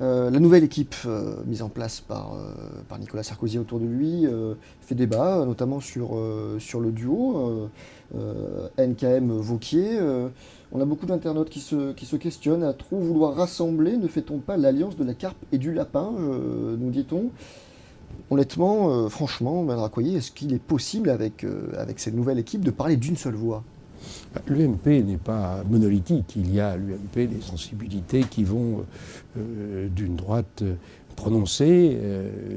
La nouvelle équipe mise en place par Nicolas Sarkozy autour de lui fait débat, notamment sur le duo NKM-Vauquier. On a beaucoup d'internautes qui se questionnent à trop vouloir rassembler. Ne fait-on pas l'alliance de la carpe et du lapin, nous dit-on. Honnêtement, franchement, Madame Racoyer, est-ce qu'il est possible avec cette nouvelle équipe de parler d'une seule voix? L'UMP n'est pas monolithique. Il y a à l'UMP des sensibilités qui vont d'une droite prononcée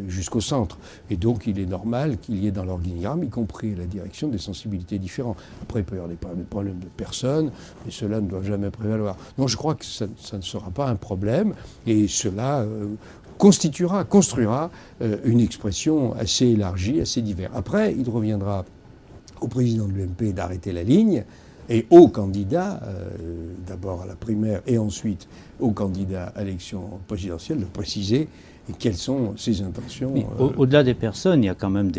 jusqu'au centre. Et donc il est normal qu'il y ait dans l'organigramme, y compris la direction, des sensibilités différentes. Après, il peut y avoir des problèmes de personnes, et cela ne doit jamais prévaloir. Donc je crois que ça ne sera pas un problème, et cela construira une expression assez élargie, assez diverse. Après, il reviendra au président de l'UMP d'arrêter la ligne et aux candidats, d'abord à la primaire et ensuite aux candidats à l'élection présidentielle, de préciser quelles sont ses intentions. Mais au-delà des personnes, il y a quand même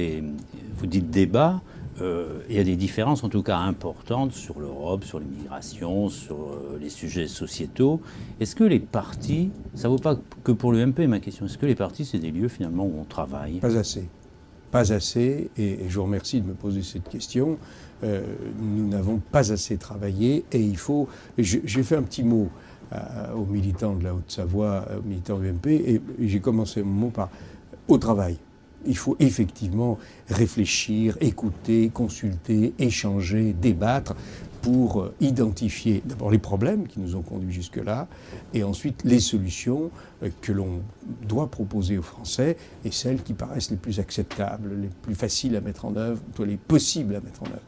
vous dites débats, il y a des différences en tout cas importantes sur l'Europe, sur l'immigration, sur les sujets sociétaux. Est-ce que les partis, ça ne vaut pas que pour l'UMP ma question, est-ce que les partis c'est des lieux finalement où on travaille? Pas assez. Pas assez, et je vous remercie de me poser cette question. Nous n'avons pas assez travaillé et il faut... J'ai fait un petit mot aux militants de la Haute-Savoie, aux militants de l'UMP, et j'ai commencé mon mot par « au travail ». Il faut effectivement réfléchir, écouter, consulter, échanger, débattre pour identifier d'abord les problèmes qui nous ont conduits jusque-là et ensuite les solutions que l'on doit proposer aux Français et celles qui paraissent les plus acceptables, les plus faciles à mettre en œuvre, les possibles à mettre en œuvre.